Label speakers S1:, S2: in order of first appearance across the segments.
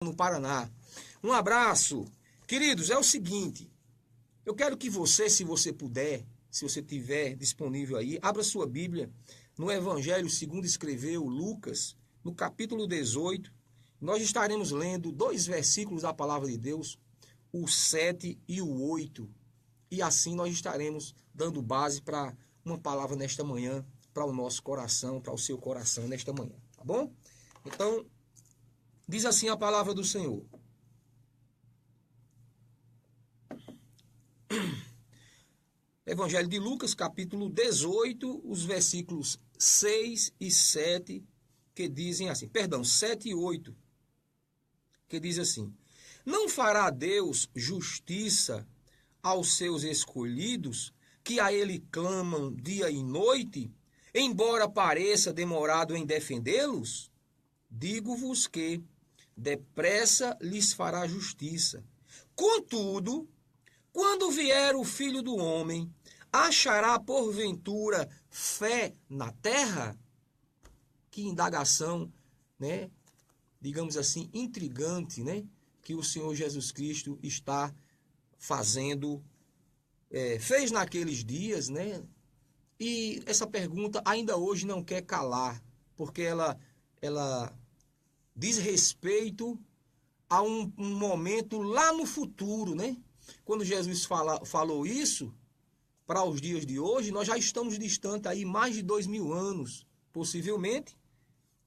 S1: no Paraná. Um abraço. Queridos, é o seguinte, eu quero que você, se você puder, se você tiver disponível aí, abra sua Bíblia no Evangelho segundo escreveu Lucas, no capítulo 18. Nós estaremos lendo dois versículos da palavra de Deus, o 7 e o 8. E assim nós estaremos dando base para uma palavra nesta manhã, para o nosso coração, para o seu coração nesta manhã, tá bom? Então, diz assim a palavra do Senhor. Evangelho de Lucas, capítulo 18, os versículos 6 e 7, que dizem assim, 7 e 8, que diz assim: Não fará Deus justiça aos seus escolhidos, que a ele clamam dia e noite, embora pareça demorado em defendê-los? Digo-vos que depressa lhes fará justiça. Contudo, quando vier o Filho do Homem, achará porventura fé na terra? Que indagação, né? Digamos assim, intrigante, né? Que o Senhor Jesus Cristo está fazendo, fez naqueles dias, né? E essa pergunta ainda hoje não quer calar, porque ela diz respeito a um momento lá no futuro, né? Quando Jesus falou isso, para os dias de hoje, nós já estamos distantes aí mais de 2000 anos, possivelmente.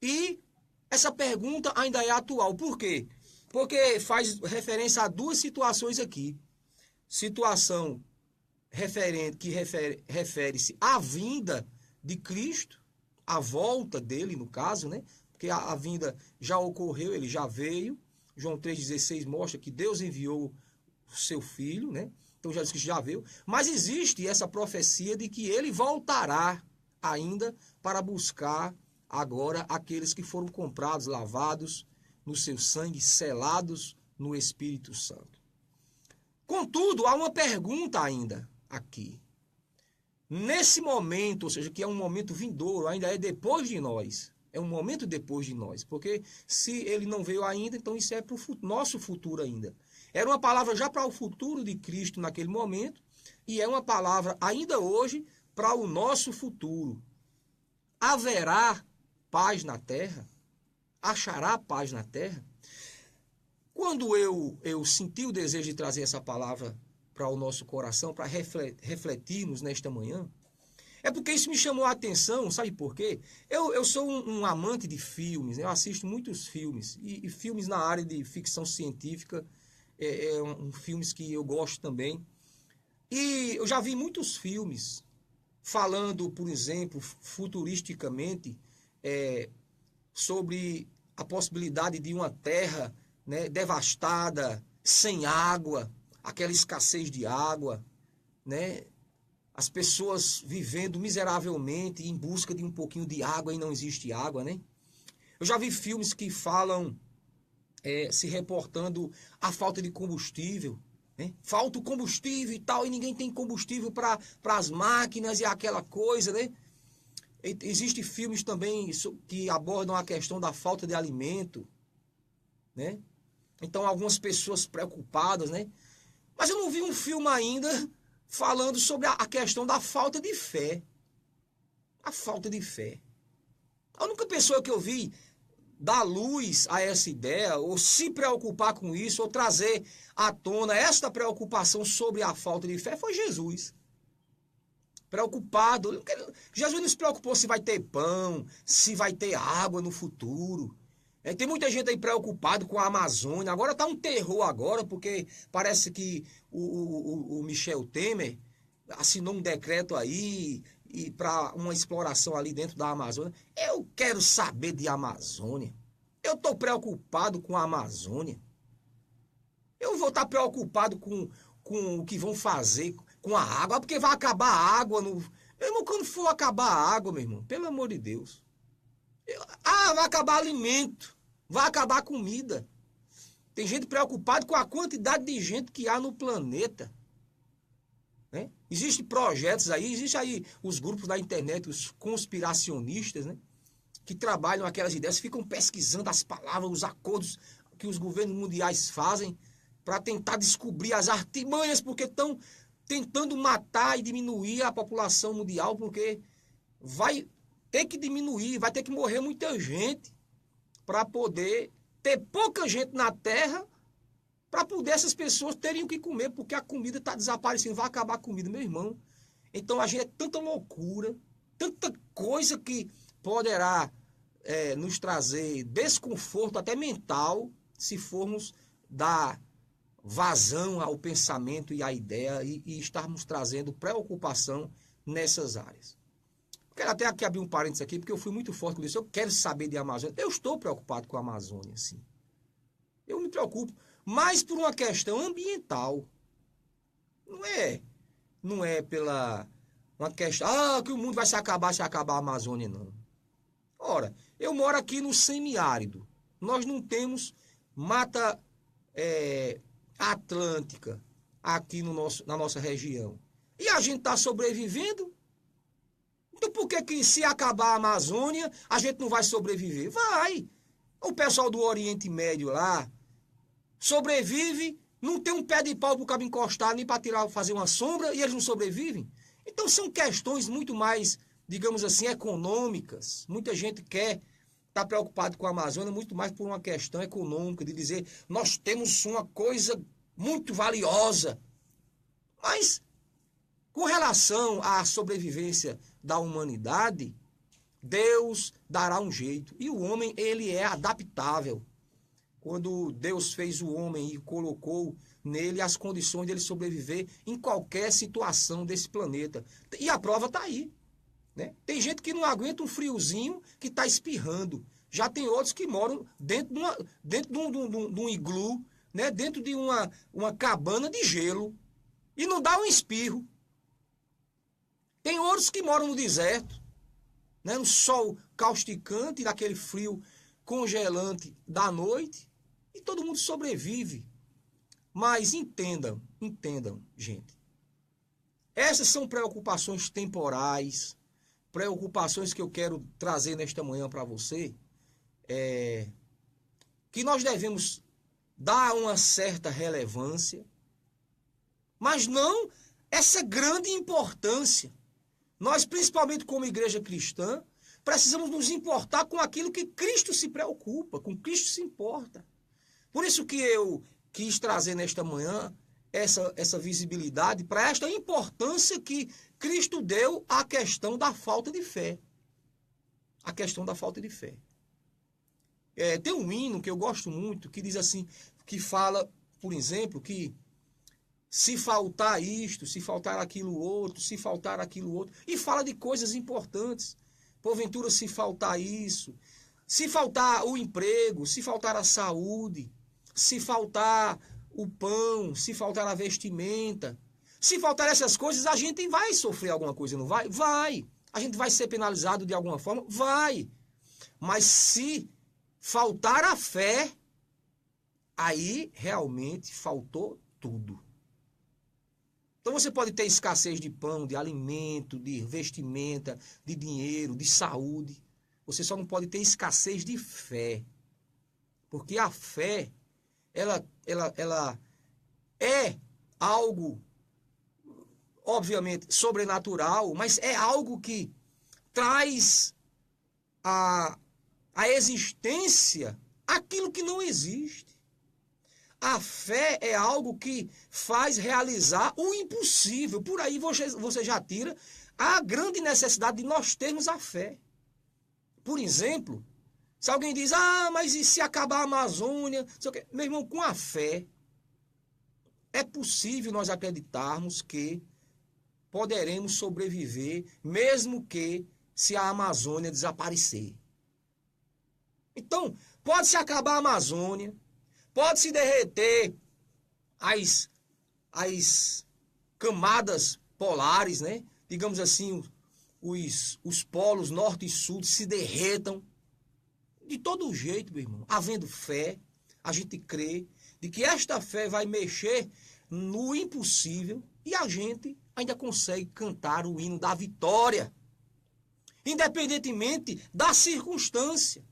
S1: E essa pergunta ainda é atual. Por quê? Porque faz referência a duas situações aqui. Situação que refere-se à vinda de Cristo, a volta dele, no caso, né? Porque a vinda já ocorreu, ele já veio. João 3,16 mostra que Deus enviou o seu filho, né? Então Jesus Cristo já veio. Mas existe essa profecia de que ele voltará ainda para buscar agora aqueles que foram comprados, lavados no seu sangue, selados no Espírito Santo. Contudo, há uma pergunta ainda aqui. Nesse momento, ou seja, que é um momento vindouro, ainda é depois de nós. É um momento depois de nós. Porque se ele não veio ainda, então isso é para o nosso futuro ainda. Era uma palavra já para o futuro de Cristo naquele momento. E é uma palavra ainda hoje para o nosso futuro. Haverá paz na terra? Achará paz na terra? Quando eu senti o desejo de trazer essa palavra para o nosso coração, para refletirmos nesta manhã, é porque isso me chamou a atenção, sabe por quê? Eu sou um amante de filmes, eu assisto muitos filmes, e filmes na área de ficção científica, filmes que eu gosto também. E eu já vi muitos filmes falando, por exemplo, futuristicamente, sobre a possibilidade de uma terra, né, devastada, sem água, aquela escassez de água, né? As pessoas vivendo miseravelmente em busca de um pouquinho de água e não existe água, né? Eu já vi filmes que falam, se reportando a falta de combustível, né? Falta o combustível e tal, e ninguém tem combustível para as máquinas e aquela coisa, né? Existem filmes também que abordam a questão da falta de alimento, né? Então, algumas pessoas preocupadas, né? Mas eu não vi um filme ainda falando sobre a questão da falta de fé. A falta de fé. A única pessoa que eu vi dar luz a essa ideia, ou se preocupar com isso, ou trazer à tona esta preocupação sobre a falta de fé, foi Jesus. Preocupado. Jesus não se preocupou se vai ter pão, se vai ter água no futuro. Tem muita gente aí preocupado com a Amazônia. Agora está um terror agora, porque parece que o Michel Temer assinou um decreto aí e para uma exploração ali dentro da Amazônia. Eu quero saber de Amazônia. Eu estou preocupado com a Amazônia. Eu vou estar preocupado com o que vão fazer com a água, porque vai acabar a água. Meu irmão, quando for acabar a água, meu irmão, pelo amor de Deus. Vai acabar alimento, vai acabar comida. Tem gente preocupada com a quantidade de gente que há no planeta. Né? Existem projetos aí, existem aí os grupos da internet, os conspiracionistas, né? Que trabalham aquelas ideias, ficam pesquisando as palavras, os acordos que os governos mundiais fazem para tentar descobrir as artimanhas, porque estão tentando matar e diminuir a população mundial, porque vai ter que diminuir, vai ter que morrer muita gente para poder ter pouca gente na Terra, para poder essas pessoas terem o que comer, porque a comida está desaparecendo, vai acabar a comida, meu irmão. Então a gente é tanta loucura, tanta coisa que poderá nos trazer desconforto até mental, se formos dar vazão ao pensamento e à ideia e estarmos trazendo preocupação nessas áreas. Quero até aqui abrir um parênteses aqui, porque eu fui muito forte com isso. Eu quero saber de Amazônia. Eu estou preocupado com a Amazônia, sim. Eu me preocupo, mas por uma questão ambiental. Não é pela uma questão, que o mundo vai se acabar a Amazônia, não. Ora, eu moro aqui no semiárido. Nós não temos mata atlântica aqui na nossa região. E a gente está sobrevivendo. Então por que se acabar a Amazônia, a gente não vai sobreviver? Vai! O pessoal do Oriente Médio lá sobrevive, não tem um pé de pau para o cabo encostar, nem para fazer uma sombra, e eles não sobrevivem. Então são questões muito mais, digamos assim, econômicas. Muita gente quer estar preocupado com a Amazônia muito mais por uma questão econômica, de dizer, nós temos uma coisa muito valiosa. Mas, com relação à sobrevivência da humanidade, Deus dará um jeito. E o homem, ele é adaptável. Quando Deus fez o homem e colocou nele as condições dele sobreviver em qualquer situação desse planeta. E a prova está aí. Né? Tem gente que não aguenta um friozinho que está espirrando. Já tem outros que moram dentro de um iglu, né? Dentro de uma cabana de gelo. E não dá um espirro. Tem outros que moram no deserto, né? No sol causticante, naquele frio congelante da noite. E todo mundo sobrevive. Mas entendam, gente. Essas são preocupações temporais, preocupações que eu quero trazer nesta manhã para você, que nós devemos dar uma certa relevância, mas não essa grande importância. Nós, principalmente como igreja cristã, precisamos nos importar com aquilo que Cristo se preocupa, com Cristo se importa. Por isso que eu quis trazer nesta manhã essa visibilidade para esta importância que Cristo deu à questão da falta de fé. A questão da falta de fé. Tem um hino que eu gosto muito, que diz assim, que fala, por exemplo, que se faltar isto, se faltar aquilo outro, se faltar aquilo outro, e fala de coisas importantes. Porventura, se faltar isso, se faltar o emprego, se faltar a saúde, se faltar o pão, se faltar a vestimenta, se faltar essas coisas, a gente vai sofrer alguma coisa, não vai? Vai. A gente vai ser penalizado de alguma forma? Vai. Mas se faltar a fé, aí realmente faltou tudo. Então você pode ter escassez de pão, de alimento, de vestimenta, de dinheiro, de saúde. Você só não pode ter escassez de fé. Porque a fé, ela é algo, obviamente, sobrenatural, mas é algo que traz a existência aquilo que não existe. A fé é algo que faz realizar o impossível. Por aí você já tira a grande necessidade de nós termos a fé. Por exemplo, se alguém diz, mas e se acabar a Amazônia? Meu irmão, com a fé, é possível nós acreditarmos que poderemos sobreviver, mesmo que se a Amazônia desaparecer. Então, pode se acabar a Amazônia, pode se derreter as camadas polares, né? Digamos assim, os polos norte e sul se derretam. De todo jeito, meu irmão, havendo fé, a gente crê de que esta fé vai mexer no impossível e a gente ainda consegue cantar o hino da vitória, independentemente da circunstância.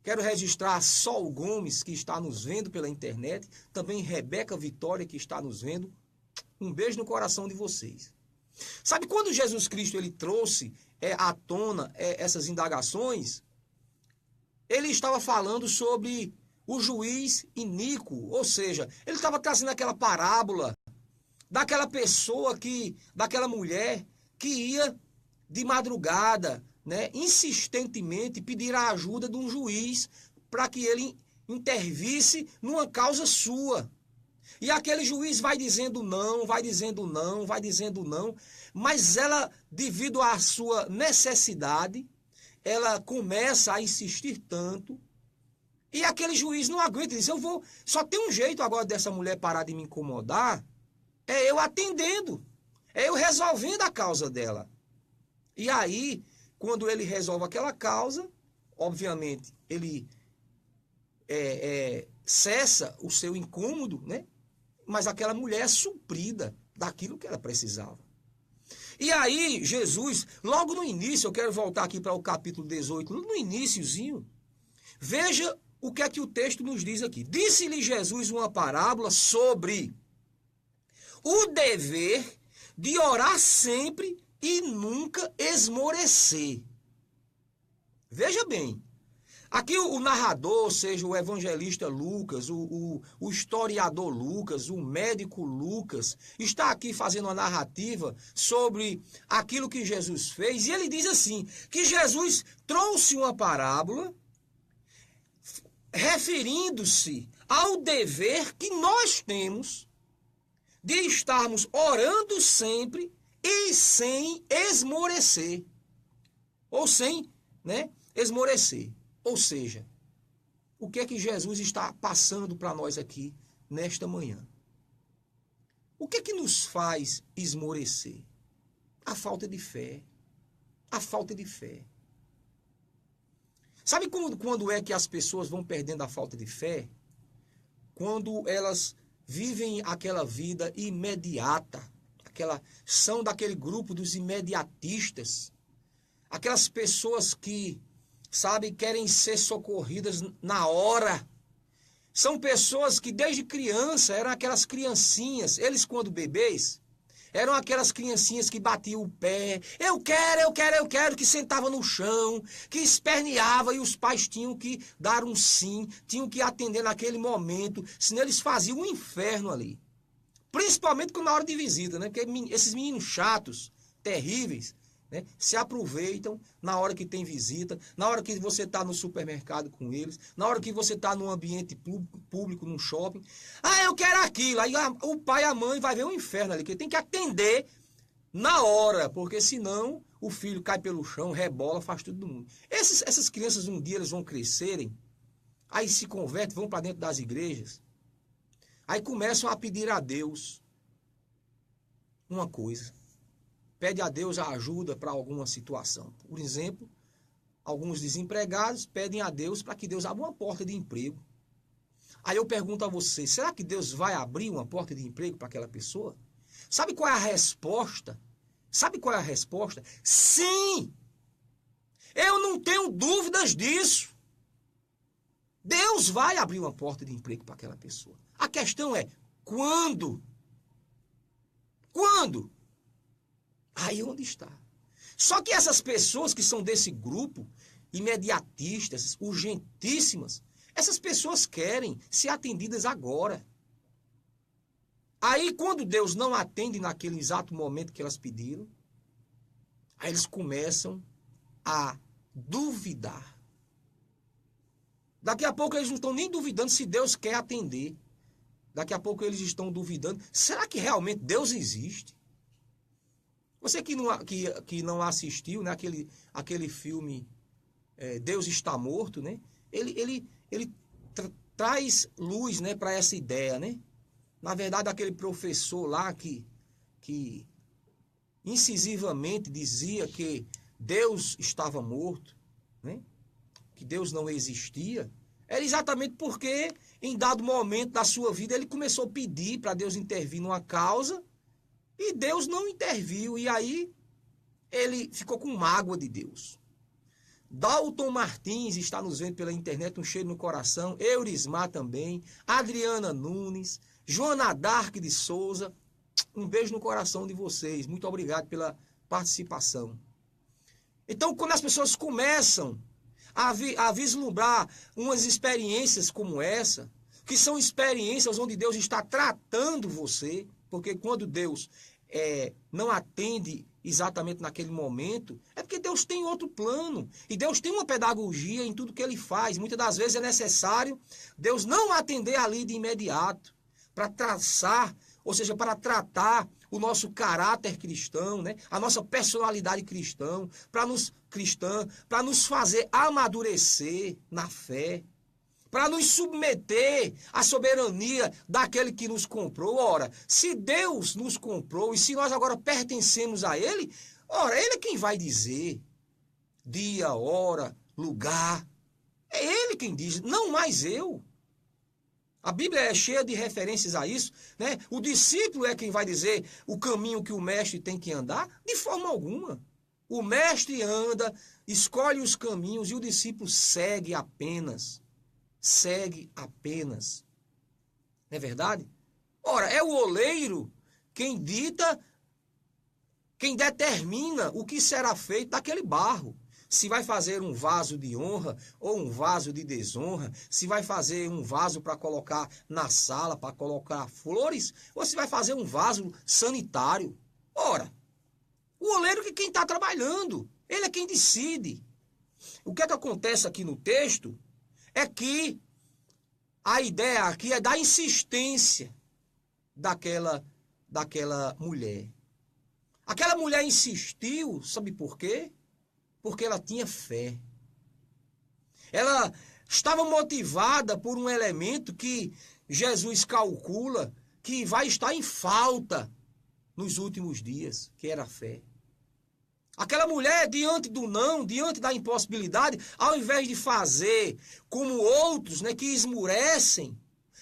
S1: Quero registrar Sol Gomes, que está nos vendo pela internet. Também Rebeca Vitória, que está nos vendo. Um beijo no coração de vocês. Sabe, quando Jesus Cristo ele trouxe à tona essas indagações, ele estava falando sobre o juiz iníquo, ou seja, ele estava trazendo aquela parábola daquela pessoa daquela mulher que ia de madrugada, né, insistentemente pedir a ajuda de um juiz para que ele intervisse numa causa sua. E aquele juiz vai dizendo não, vai dizendo não, vai dizendo não, mas ela, devido à sua necessidade, ela começa a insistir tanto, e aquele juiz não aguenta e diz, só tem um jeito agora dessa mulher parar de me incomodar, é eu atendendo, é eu resolvendo a causa dela. E aí, quando ele resolve aquela causa, obviamente, ele cessa o seu incômodo, né? Mas aquela mulher é suprida daquilo que ela precisava. E aí, Jesus, logo no início, eu quero voltar aqui para o capítulo 18, no iniciozinho, veja o que é que o texto nos diz aqui. Disse-lhe Jesus uma parábola sobre o dever de orar sempre e nunca esmorecer. Veja bem, aqui o narrador, ou seja, o evangelista Lucas, o historiador Lucas, o médico Lucas, está aqui fazendo uma narrativa sobre aquilo que Jesus fez, e ele diz assim, que Jesus trouxe uma parábola referindo-se ao dever que nós temos de estarmos orando sempre e sem esmorecer, ou sem, né, esmorecer. Ou seja, o que é que Jesus está passando para nós aqui nesta manhã? O que é que nos faz esmorecer? A falta de fé. A falta de fé. Sabe quando é que as pessoas vão perdendo a falta de fé? Quando elas vivem aquela vida imediata. São daquele grupo dos imediatistas. Aquelas pessoas que, sabe, querem ser socorridas na hora. São pessoas que desde criança eram aquelas criancinhas, eles quando bebês, eram aquelas criancinhas que batiam o pé, eu quero, que sentava no chão, que esperneava e os pais tinham que dar um sim, tinham que atender naquele momento, senão eles faziam um inferno ali. Principalmente na hora de visita, né? Porque esses meninos chatos, terríveis, né, se aproveitam na hora que tem visita, na hora que você está no supermercado com eles, na hora que você está num ambiente público, num shopping. Ah, eu quero aquilo. Aí o pai e a mãe vai ver um inferno ali, que tem que atender na hora, porque senão o filho cai pelo chão, rebola, faz tudo do mundo. Essas crianças um dia eles vão crescerem, aí se convertem, vão para dentro das igrejas, aí começam a pedir a Deus uma coisa. Pede a Deus a ajuda para alguma situação. Por exemplo, alguns desempregados pedem a Deus para que Deus abra uma porta de emprego. Aí eu pergunto a você, será que Deus vai abrir uma porta de emprego para aquela pessoa? Sabe qual é a resposta? Sabe qual é a resposta? Sim! Eu não tenho dúvidas disso. Deus vai abrir uma porta de emprego para aquela pessoa. A questão é, quando? Quando? Aí onde está? Só que essas pessoas que são desse grupo, imediatistas, urgentíssimas, essas pessoas querem ser atendidas agora. Aí quando Deus não atende naquele exato momento que elas pediram, aí eles começam a duvidar. Daqui a pouco eles não estão nem duvidando se Deus quer atender. Daqui a pouco eles estão duvidando, será que realmente Deus existe? Você que não assistiu, né, aquele filme Deus Está Morto, né? Ele traz luz, né, para essa ideia, né? Na verdade, aquele professor lá que incisivamente dizia que Deus estava morto, né? Que Deus não existia, era exatamente porque em dado momento da sua vida ele começou a pedir para Deus intervir numa causa, e Deus não interviu, e aí ele ficou com mágoa de Deus. Dalton Martins está nos vendo pela internet, um cheiro no coração. Eurismar também. Adriana Nunes. Joana Dark de Souza. Um beijo no coração de vocês. Muito obrigado pela participação. Então, quando as pessoas começam a vislumbrar umas experiências como essa, que são experiências onde Deus está tratando você, porque quando Deus não atende exatamente naquele momento, é porque Deus tem outro plano. E Deus tem uma pedagogia em tudo que Ele faz. Muitas das vezes é necessário Deus não atender ali de imediato, para traçar, ou seja, para tratar o nosso caráter cristão, né? A nossa personalidade cristã, para nos fazer amadurecer na fé, para nos submeter à soberania daquele que nos comprou. Ora, se Deus nos comprou e se nós agora pertencemos a Ele, ora, Ele é quem vai dizer dia, hora, lugar. É Ele quem diz, não mais eu. A Bíblia é cheia de referências a isso, né? O discípulo é quem vai dizer o caminho que o mestre tem que andar? De forma alguma. O mestre anda, escolhe os caminhos e o discípulo segue apenas. Segue apenas. Não é verdade? Ora, é o oleiro quem dita, quem determina o que será feito daquele barro. Se vai fazer um vaso de honra ou um vaso de desonra, se vai fazer um vaso para colocar na sala, para colocar flores, ou se vai fazer um vaso sanitário. Ora, o oleiro que quem está trabalhando, ele é quem decide. O que é que acontece aqui no texto é que a ideia aqui é da insistência daquela mulher. Aquela mulher insistiu, sabe por quê? Porque ela tinha fé. Ela estava motivada por um elemento que Jesus calcula que vai estar em falta nos últimos dias, que era a fé. Aquela mulher, diante do não, diante da impossibilidade, ao invés de fazer como outros, né, que esmurecem,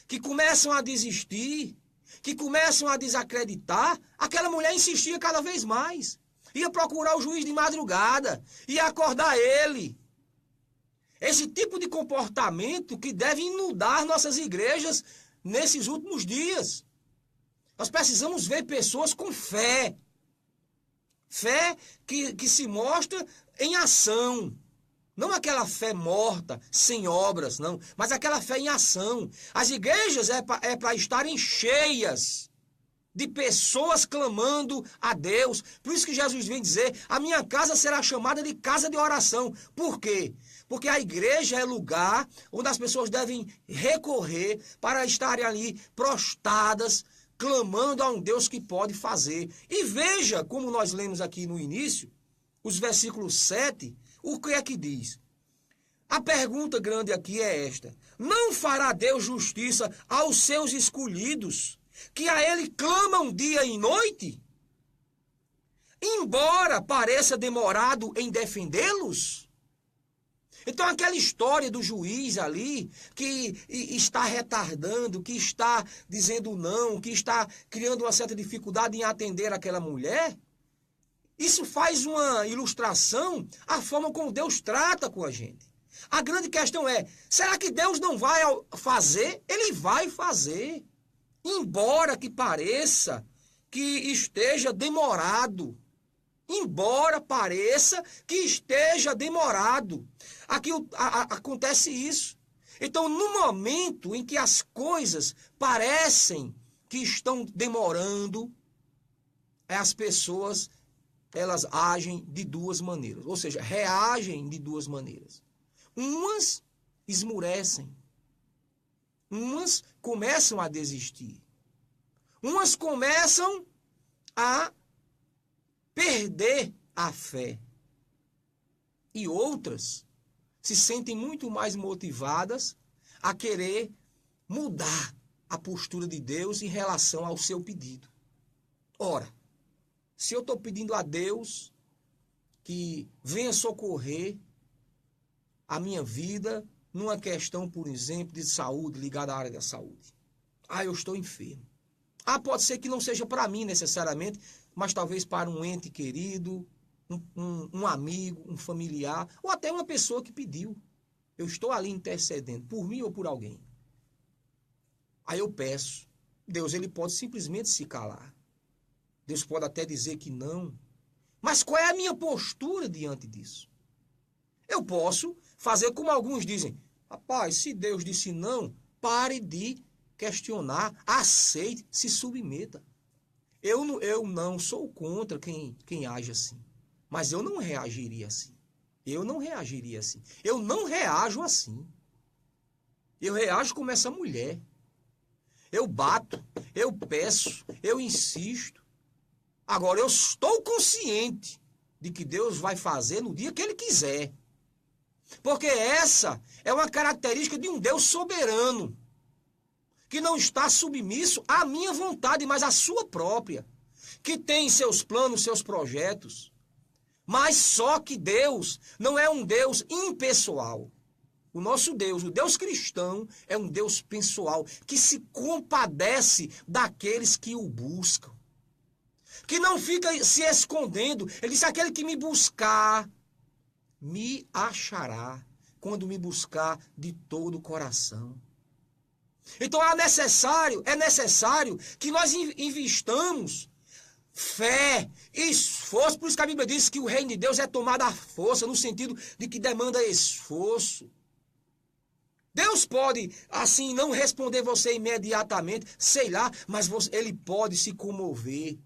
S1: que começam a desistir, que começam a desacreditar, aquela mulher insistia cada vez mais. Ia procurar o juiz de madrugada, ia acordar ele. Esse tipo de comportamento que deve inundar nossas igrejas nesses últimos dias. Nós precisamos ver pessoas com fé. Fé que se mostra em ação. Não aquela fé morta, sem obras, não. Mas aquela fé em ação. As igrejas é para estarem cheias de pessoas clamando a Deus. Por isso que Jesus vem dizer, a minha casa será chamada de casa de oração. Por quê? Porque a igreja é lugar onde as pessoas devem recorrer para estarem ali prostradas, clamando a um Deus que pode fazer. E veja, como nós lemos aqui no início, os versículos 7, o que é que diz? A pergunta grande aqui é esta: não fará Deus justiça aos seus escolhidos, que a Ele clamam dia e noite? Embora pareça demorado em defendê-los? Então aquela história do juiz ali, que está retardando, que está dizendo não, que está criando uma certa dificuldade em atender aquela mulher, isso faz uma ilustração à forma como Deus trata com a gente. A grande questão é, será que Deus não vai fazer? Ele vai fazer. Embora que pareça que esteja demorado. Embora pareça que esteja demorado. Aqui acontece isso. Então, no momento em que as coisas parecem que estão demorando, as pessoas, elas agem de duas maneiras. Ou seja, reagem de duas maneiras. Umas esmurecem. Umas começam a desistir. Umas começam a perder a fé. E outras se sentem muito mais motivadas a querer mudar a postura de Deus em relação ao seu pedido. Ora, se eu estou pedindo a Deus que venha socorrer a minha vida numa questão, por exemplo, de saúde, ligada à área da saúde. Eu estou enfermo. Pode ser que não seja para mim necessariamente, mas talvez para um ente querido, um amigo, um familiar, ou até uma pessoa que pediu. Eu estou ali intercedendo, por mim ou por alguém. Aí eu peço. Deus, ele pode simplesmente se calar. Deus pode até dizer que não. Mas qual é a minha postura diante disso? Eu posso fazer como alguns dizem. Rapaz, se Deus disse não, pare de questionar, aceite, se submeta. Eu não sou contra quem age assim. Mas eu não reagiria assim. Eu não reagiria assim. Eu não reajo assim. Eu reajo como essa mulher. Eu bato, eu peço, eu insisto. Agora, eu estou consciente de que Deus vai fazer no dia que Ele quiser. Porque essa é uma característica de um Deus soberano, que não está submisso à minha vontade, mas à sua própria, que tem seus planos, seus projetos. Mas só que Deus não é um Deus impessoal. O nosso Deus, o Deus cristão, é um Deus pessoal, que se compadece daqueles que o buscam. Que não fica se escondendo. Ele disse, aquele que me buscar, me achará, quando me buscar de todo o coração. Então é necessário que nós investamos fé, esforço. Por isso que a Bíblia diz que o reino de Deus é tomado à força, no sentido de que demanda esforço. Deus pode, assim, não responder você imediatamente, sei lá, mas ele pode se comover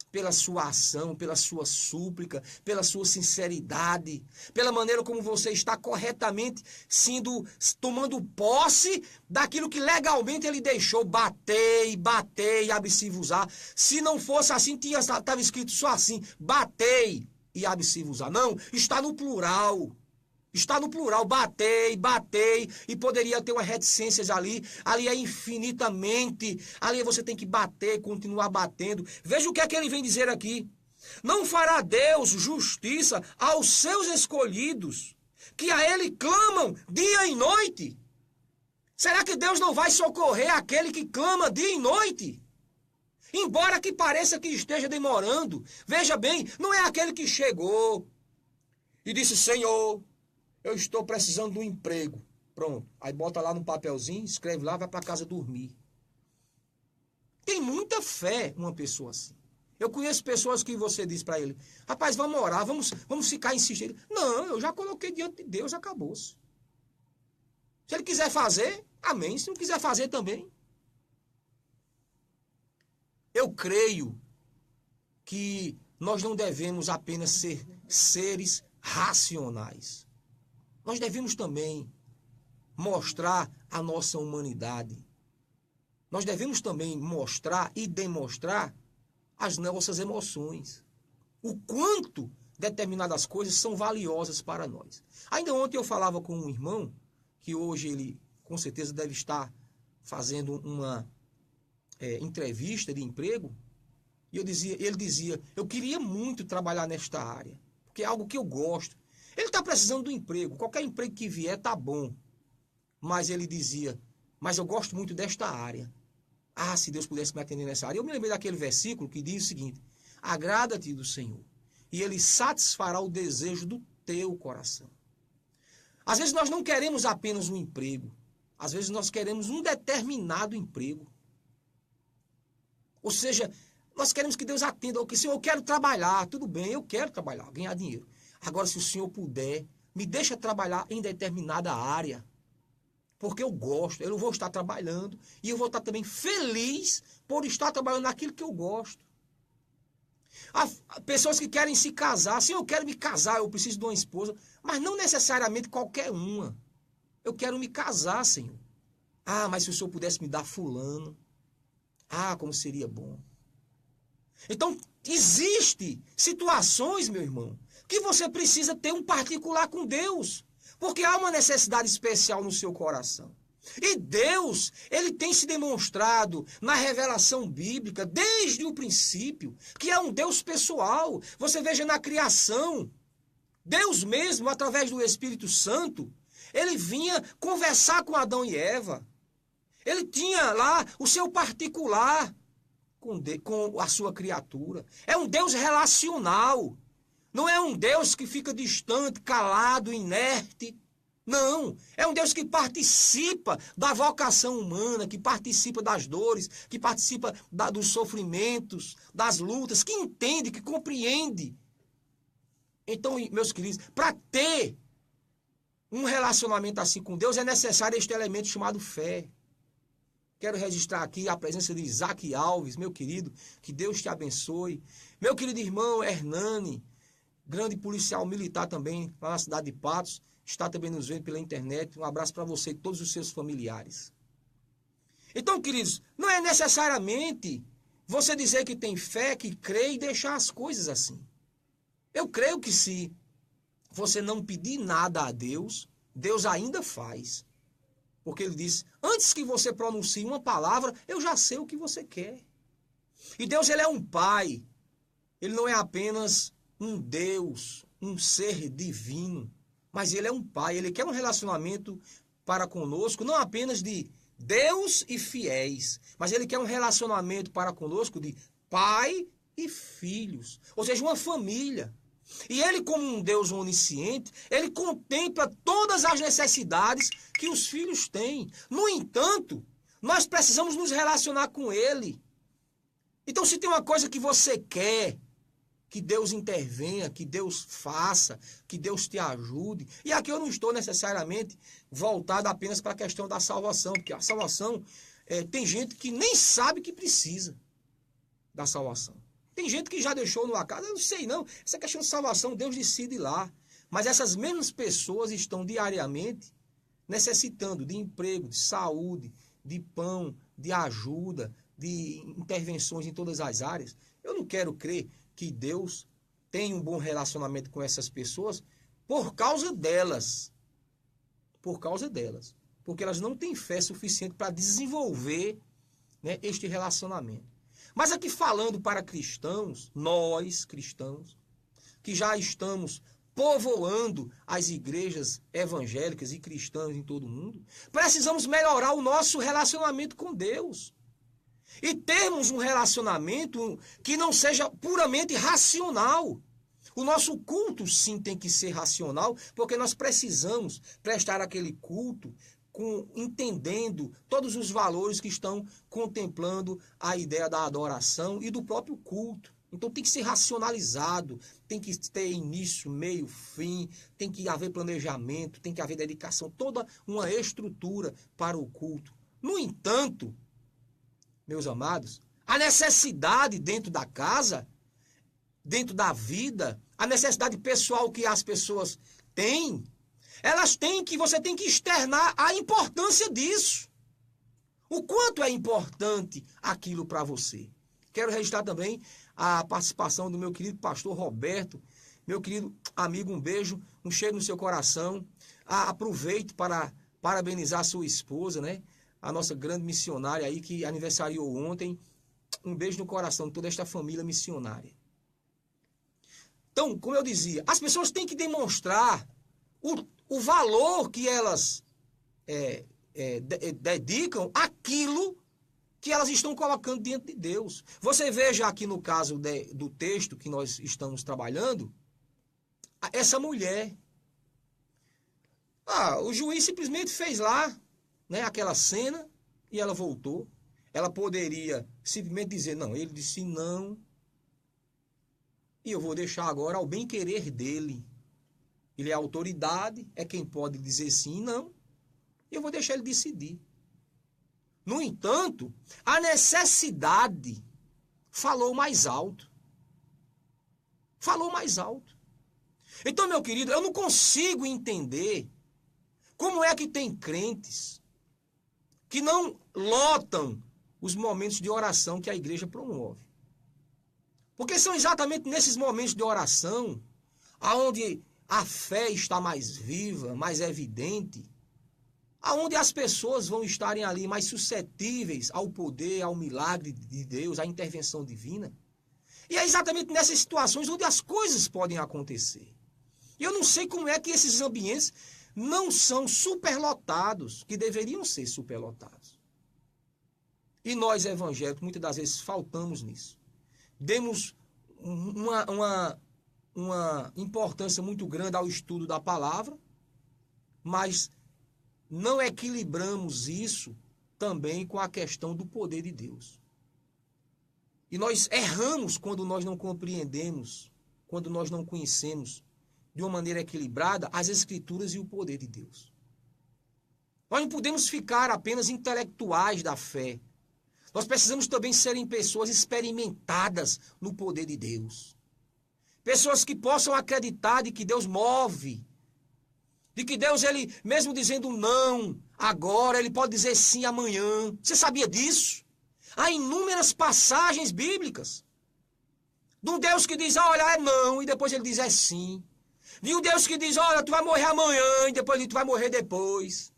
S1: pela sua ação, pela sua súplica, pela sua sinceridade, pela maneira como você está corretamente tomando posse daquilo que legalmente ele deixou. Batei, abre-se-vos-á. Se não fosse assim, estava escrito só assim, batei e abre-se-vos-á. Não, está no plural. Está no plural, batei, e poderia ter uma reticências ali é infinitamente, ali você tem que bater, continuar batendo. Veja o que é que ele vem dizer aqui. Não fará Deus justiça aos seus escolhidos, que a ele clamam dia e noite? Será que Deus não vai socorrer aquele que clama dia e noite? Embora que pareça que esteja demorando, veja bem, não é aquele que chegou e disse, Senhor, eu estou precisando de um emprego. Pronto. Aí bota lá no papelzinho, escreve lá, vai para casa dormir. Tem muita fé uma pessoa assim. Eu conheço pessoas que você diz para ele, rapaz, vamos orar, vamos ficar insistindo. Não, eu já coloquei diante de Deus, acabou-se. Se ele quiser fazer, amém. Se não quiser fazer também. Eu creio que nós não devemos apenas ser seres racionais. Nós devemos também mostrar a nossa humanidade. Nós devemos também mostrar e demonstrar as nossas emoções. O quanto determinadas coisas são valiosas para nós. Ainda ontem eu falava com um irmão, que hoje ele com certeza deve estar fazendo uma entrevista de emprego, e ele dizia, eu queria muito trabalhar nesta área, porque é algo que eu gosto. Ele está precisando do emprego. Qualquer emprego que vier está bom. Mas ele dizia, mas eu gosto muito desta área. Ah, se Deus pudesse me atender nessa área. Eu me lembrei daquele versículo que diz o seguinte, agrada-te do Senhor, e Ele satisfará o desejo do teu coração. Às vezes nós não queremos apenas um emprego. Às vezes nós queremos um determinado emprego. Ou seja, nós queremos que Deus atenda. Ou que, Senhor, eu quero trabalhar. Tudo bem, eu quero trabalhar, ganhar dinheiro. Agora, se o Senhor puder, me deixa trabalhar em determinada área. Porque eu gosto, eu vou estar trabalhando e eu vou estar também feliz por estar trabalhando naquilo que eu gosto. Há pessoas que querem se casar. Sim, eu quero me casar, eu preciso de uma esposa, mas não necessariamente qualquer uma. Eu quero me casar, Senhor. Ah, mas se o Senhor pudesse me dar fulano. Ah, como seria bom. Então, existe situações, meu irmão, que você precisa ter um particular com Deus, porque há uma necessidade especial no seu coração. E Deus, ele tem se demonstrado na revelação bíblica, desde o princípio, que é um Deus pessoal. Você veja na criação, Deus mesmo, através do Espírito Santo, ele vinha conversar com Adão e Eva. Ele tinha lá o seu particular com a sua criatura. É um Deus relacional. Não é um Deus que fica distante, calado, inerte. Não, é um Deus que participa da vocação humana, que participa das dores, que participa dos sofrimentos, das lutas, que entende, que compreende. Então, meus queridos, para ter um relacionamento assim com Deus, é necessário este elemento chamado fé. Quero registrar aqui a presença de Isaac Alves, meu querido, que Deus te abençoe. Meu querido irmão Hernani, grande policial militar também, lá na cidade de Patos, está também nos vendo pela internet. Um abraço para você e todos os seus familiares. Então, queridos, não é necessariamente você dizer que tem fé, que crê e deixar as coisas assim. Eu creio que se você não pedir nada a Deus, Deus ainda faz. Porque ele diz, antes que você pronuncie uma palavra, eu já sei o que você quer. E Deus, ele é um pai. Ele não é apenas um Deus, um ser divino. Mas ele é um pai. Ele quer um relacionamento para conosco, não apenas de Deus e fiéis. Mas ele quer um relacionamento para conosco de pai e filhos. Ou seja, uma família. E ele, como um Deus onisciente, ele contempla todas as necessidades que os filhos têm. No entanto, nós precisamos nos relacionar com ele. Então, se tem uma coisa que você quer, que Deus intervenha, que Deus faça, que Deus te ajude. E aqui eu não estou necessariamente voltado apenas para a questão da salvação, porque a salvação, tem gente que nem sabe que precisa da salvação. Tem gente que já deixou no acaso, eu não sei não, essa questão de salvação, Deus decide lá. Mas essas mesmas pessoas estão diariamente necessitando de emprego, de saúde, de pão, de ajuda, de intervenções em todas as áreas. Eu não quero crer que Deus tem um bom relacionamento com essas pessoas por causa delas. Por causa delas. Porque elas não têm fé suficiente para desenvolver, né, este relacionamento. Mas aqui falando para cristãos, nós cristãos, que já estamos povoando as igrejas evangélicas e cristãs em todo o mundo, precisamos melhorar o nosso relacionamento com Deus. E termos um relacionamento que não seja puramente racional. O nosso culto, sim, tem que ser racional, porque nós precisamos prestar aquele culto entendendo todos os valores que estão contemplando a ideia da adoração e do próprio culto. Então tem que ser racionalizado, tem que ter início, meio, fim, tem que haver planejamento, tem que haver dedicação, toda uma estrutura para o culto. No entanto, meus amados, a necessidade dentro da casa, dentro da vida, a necessidade pessoal que as pessoas têm, você tem que externar a importância disso. O quanto é importante aquilo para você. Quero registrar também a participação do meu querido pastor Roberto, meu querido amigo, um beijo, um cheiro no seu coração. Aproveito para parabenizar a sua esposa, né? A nossa grande missionária aí que aniversariou ontem. Um beijo no coração de toda esta família missionária. Então, como eu dizia, as pessoas têm que demonstrar o valor que elas dedicam àquilo que elas estão colocando diante de Deus. Você veja aqui no caso do texto que nós estamos trabalhando, essa mulher. O juiz simplesmente fez lá, né, aquela cena e ela voltou. Ela poderia simplesmente dizer, não, ele disse não, e eu vou deixar agora ao bem querer dele. Ele é a autoridade, é quem pode dizer sim e não, e eu vou deixar ele decidir. No entanto, a necessidade falou mais alto. Falou mais alto. Então, meu querido, eu não consigo entender como é que tem crentes que não lotam os momentos de oração que a igreja promove. Porque são exatamente nesses momentos de oração aonde a fé está mais viva, mais evidente, aonde as pessoas vão estarem ali mais suscetíveis ao poder, ao milagre de Deus, à intervenção divina. E é exatamente nessas situações onde as coisas podem acontecer. E eu não sei como é que esses ambientes não são superlotados, que deveriam ser superlotados. E nós, evangélicos, muitas das vezes faltamos nisso. Demos uma importância muito grande ao estudo da palavra, mas não equilibramos isso também com a questão do poder de Deus. E nós erramos quando nós não compreendemos, quando nós não conhecemos de uma maneira equilibrada as Escrituras e o poder de Deus. Nós não podemos ficar apenas intelectuais da fé. Nós precisamos também serem pessoas experimentadas no poder de Deus. Pessoas que possam acreditar de que Deus move. De que Deus, ele, mesmo dizendo não agora, ele pode dizer sim amanhã. Você sabia disso? Há inúmeras passagens bíblicas. De um Deus que diz, olha, é não, e depois ele diz é sim. De um Deus que diz, olha, tu vai morrer amanhã, e depois ele diz, tu vai morrer depois.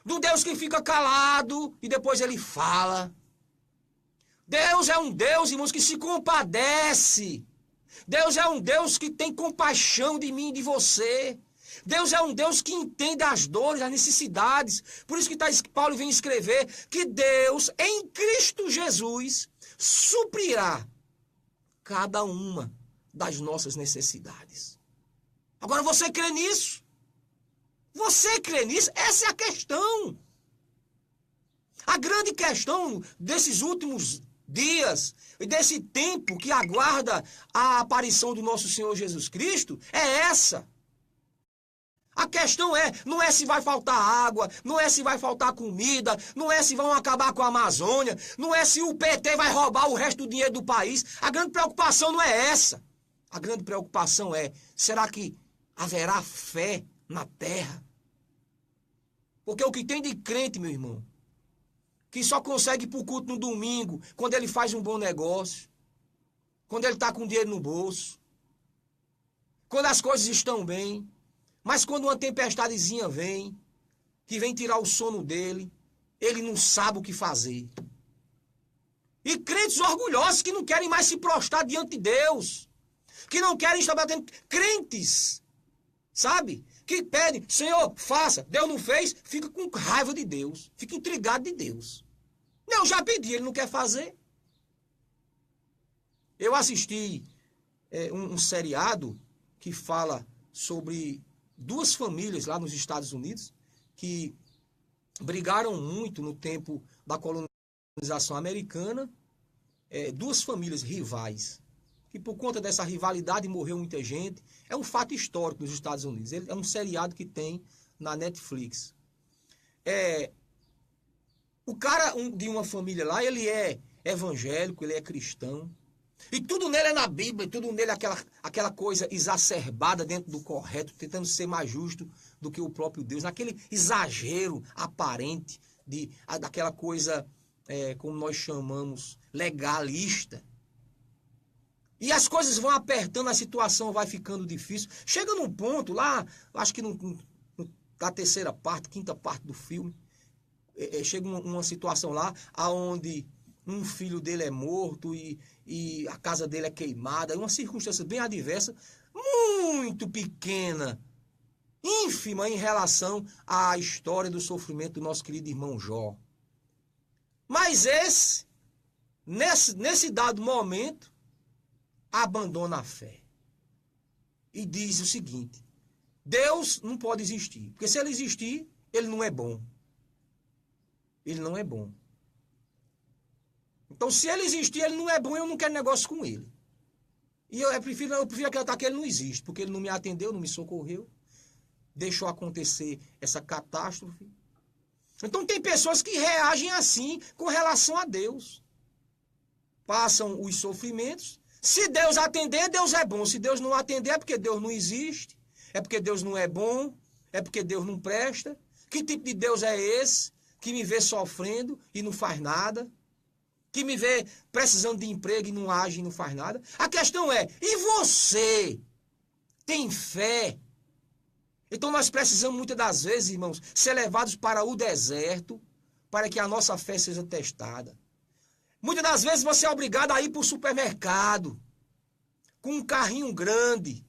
S1: De um Deus que fica calado, e depois ele fala. Deus é um Deus, irmãos, que se compadece. Deus é um Deus que tem compaixão de mim e de você. Deus é um Deus que entende as dores, as necessidades. Por isso que Paulo vem escrever que Deus, em Cristo Jesus, suprirá cada uma das nossas necessidades. Agora, você crê nisso? Você crê nisso? Essa é a questão. A grande questão desses últimos dias e desse tempo que aguarda a aparição do nosso Senhor Jesus Cristo é essa. A questão não é se vai faltar água, não é se vai faltar comida, não é se vão acabar com a Amazônia, não é se o PT vai roubar o resto do dinheiro do país. A grande preocupação não é essa. A grande preocupação é, será que haverá fé na terra? Porque o que tem de crente, meu irmão, que só consegue ir para o culto no domingo, quando ele faz um bom negócio, quando ele está com dinheiro no bolso, quando as coisas estão bem. Mas quando uma tempestadezinha vem, que vem tirar o sono dele, ele não sabe o que fazer. E crentes orgulhosos que não querem mais se prostrar diante de Deus, que não querem estar batendo. Crentes, sabe? Que pedem, Senhor, faça. Deus não fez, fica com raiva de Deus, fica intrigado de Deus. Eu já pedi, ele não quer fazer. Eu assisti um seriado que fala sobre duas famílias lá nos Estados Unidos que brigaram muito no tempo da colonização americana, duas famílias rivais, que por conta dessa rivalidade morreu muita gente. É um fato histórico nos Estados Unidos. É um seriado que tem na Netflix. O cara de uma família lá, ele é evangélico, ele é cristão. E tudo nele é na Bíblia, tudo nele é aquela coisa exacerbada dentro do correto, tentando ser mais justo do que o próprio Deus, naquele exagero aparente daquela coisa, como nós chamamos, legalista. E as coisas vão apertando, a situação vai ficando difícil. Chega num ponto lá, acho que na terceira parte, quinta parte do filme, chega uma situação lá onde um filho dele é morto e a casa dele é queimada, uma circunstância bem adversa, muito pequena, ínfima em relação à história do sofrimento do nosso querido irmão Jó. Mas nesse dado momento, abandona a fé. E diz o seguinte, Deus não pode existir, porque se ele existir, ele não é bom. Ele não é bom. Então, se ele existir, ele não é bom, eu não quero negócio com ele. E eu prefiro acreditar que ele não existe, porque ele não me atendeu, não me socorreu, deixou acontecer essa catástrofe. Então, tem pessoas que reagem assim com relação a Deus. Passam os sofrimentos. Se Deus atender, Deus é bom. Se Deus não atender, é porque Deus não existe, é porque Deus não é bom, é porque Deus não presta. Que tipo de Deus é esse que me vê sofrendo e não faz nada? Que me vê precisando de emprego e não age e não faz nada. A questão é, e você tem fé? Então nós precisamos muitas das vezes, irmãos, ser levados para o deserto para que a nossa fé seja testada. Muitas das vezes você é obrigado a ir para o supermercado com um carrinho grande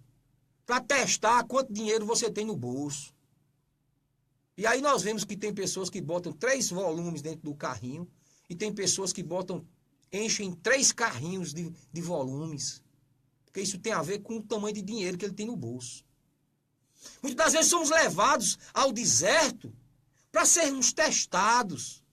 S1: para testar quanto dinheiro você tem no bolso. E aí nós vemos que tem pessoas que botam 3 volumes dentro do carrinho e tem pessoas que enchem 3 carrinhos de volumes. Porque isso tem a ver com o tamanho de dinheiro que ele tem no bolso. Muitas das vezes somos levados ao deserto para sermos testados.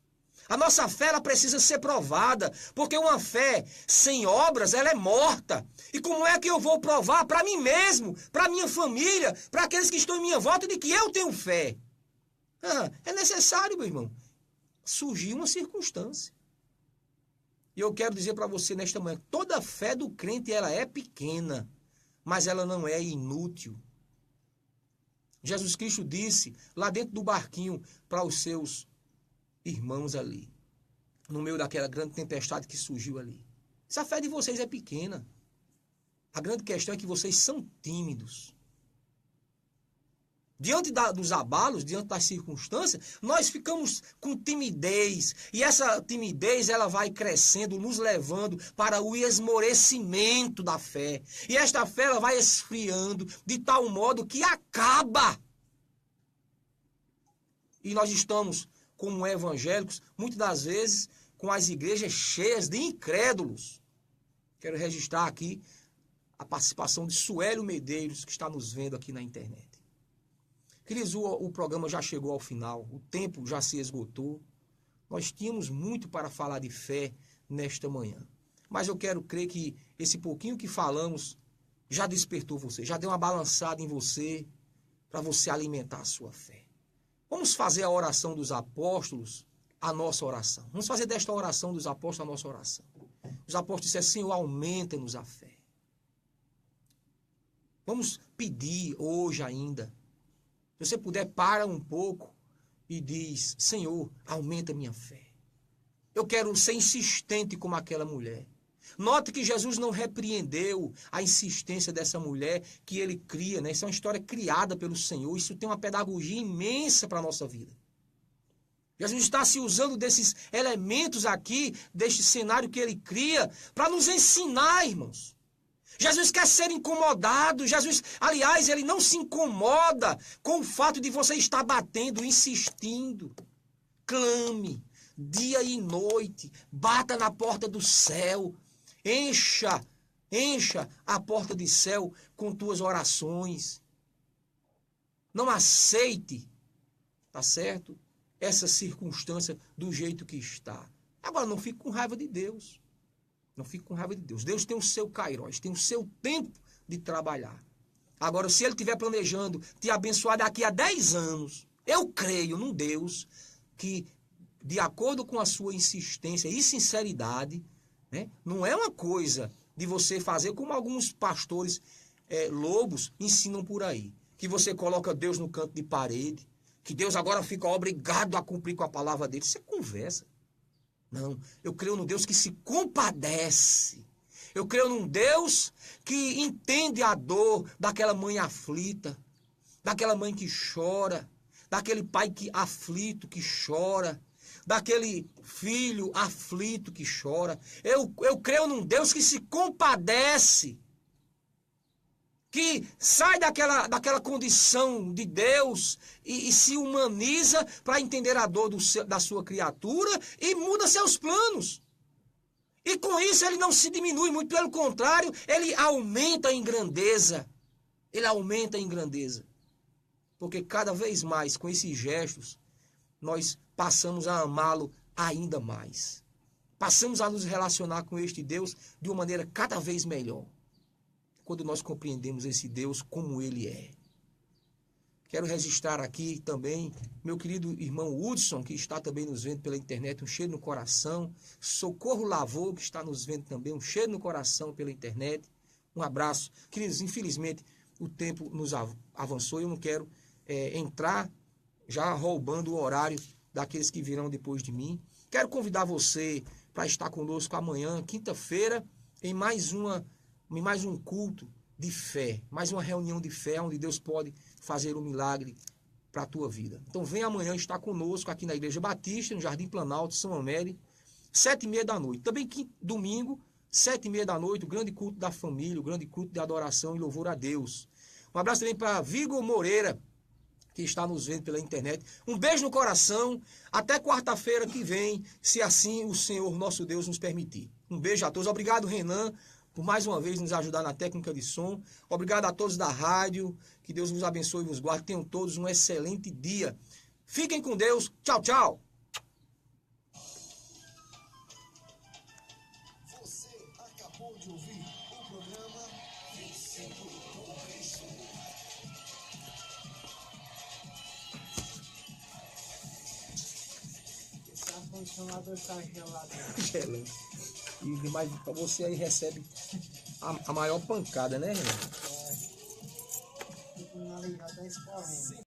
S1: A nossa fé ela precisa ser provada, porque uma fé sem obras ela é morta. E como é que eu vou provar para mim mesmo, para minha família, para aqueles que estão em minha volta de que eu tenho fé? É necessário, meu irmão, surgir uma circunstância. E eu quero dizer para você nesta manhã, toda fé do crente ela é pequena, mas ela não é inútil. Jesus Cristo disse lá dentro do barquinho para os seus irmãos ali, no meio daquela grande tempestade que surgiu ali. Se a fé de vocês é pequena, a grande questão é que vocês são tímidos. Diante dos abalos, diante das circunstâncias, nós ficamos com timidez. E essa timidez ela vai crescendo, nos levando para o esmorecimento da fé. E esta fé ela vai esfriando de tal modo que acaba. E nós estamos, como evangélicos, muitas das vezes com as igrejas cheias de incrédulos. Quero registrar aqui a participação de Suélio Medeiros, que está nos vendo aqui na internet. Queridos, o programa já chegou ao final, o tempo já se esgotou. Nós tínhamos muito para falar de fé nesta manhã. Mas eu quero crer que esse pouquinho que falamos já despertou você, já deu uma balançada em você, para você alimentar a sua fé. Vamos fazer a oração dos apóstolos, a nossa oração. Vamos fazer desta oração dos apóstolos a nossa oração. Os apóstolos disseram, Senhor, aumenta-nos a fé. Vamos pedir hoje ainda. Se você puder, para um pouco e diz, Senhor, aumenta minha fé. Eu quero ser insistente como aquela mulher. Note que Jesus não repreendeu a insistência dessa mulher que ele cria, né? Isso é uma história criada pelo Senhor. Isso tem uma pedagogia imensa para a nossa vida. Jesus está se usando desses elementos aqui, deste cenário que ele cria, para nos ensinar, irmãos. Jesus quer ser incomodado. Jesus, aliás, ele não se incomoda com o fato de você estar batendo, insistindo. Clame, dia e noite, bata na porta do céu. Encha a porta do céu com tuas orações. Não aceite, tá certo? Essa circunstância do jeito que está. Agora, não fique com raiva de Deus. Não fique com raiva de Deus. Deus tem o seu kairos, tem o seu tempo de trabalhar. Agora, se ele estiver planejando te abençoar daqui a 10 anos, eu creio num Deus que, de acordo com a sua insistência e sinceridade, né, não é uma coisa de você fazer como alguns pastores lobos ensinam por aí. Que você coloca Deus no canto de parede, que Deus agora fica obrigado a cumprir com a palavra dele. Isso é conversa. Não, eu creio num Deus que se compadece. Eu creio num Deus que entende a dor daquela mãe aflita, daquela mãe que chora, daquele pai aflito que chora, daquele filho aflito que chora. Eu creio num Deus que se compadece, que sai daquela condição de Deus e se humaniza para entender a dor da sua criatura e muda seus planos. E com isso ele não se diminui, muito pelo contrário, ele aumenta em grandeza. Ele aumenta em grandeza. Porque cada vez mais, com esses gestos, nós passamos a amá-lo ainda mais. Passamos a nos relacionar com este Deus de uma maneira cada vez melhor. Quando nós compreendemos esse Deus como ele é. Quero registrar aqui também meu querido irmão Hudson, que está também nos vendo pela internet, um cheiro no coração. Socorro Lavô, que está nos vendo também, um cheiro no coração pela internet. Um abraço. Queridos, infelizmente o tempo nos avançou e eu não quero entrar já roubando o horário daqueles que virão depois de mim. Quero convidar você para estar conosco amanhã, quinta-feira, em mais um culto de fé, mais uma reunião de fé, onde Deus pode fazer um milagre para a tua vida. Então vem amanhã estar conosco aqui na Igreja Batista, no Jardim Planalto, São Amélie, 7h30 da noite. Também domingo, 7h30 da noite, o grande culto da família, o grande culto de adoração e louvor a Deus. Um abraço também para Vigor Moreira, que está nos vendo pela internet. Um beijo no coração, até quarta-feira que vem, se assim o Senhor nosso Deus nos permitir. Um beijo a todos. Obrigado, Renan, por mais uma vez nos ajudar na técnica de som. Obrigado a todos da rádio. Que Deus vos abençoe e vos guarde. Tenham todos um excelente dia. Fiquem com Deus. Tchau, tchau.
S2: Você acabou de ouvir o programa Versículo com Cristo.
S3: Esse ar-condicionado tá gelado.
S1: E mais para você aí recebe a maior pancada, né, Renan?
S3: Fico na liga até escorrendo.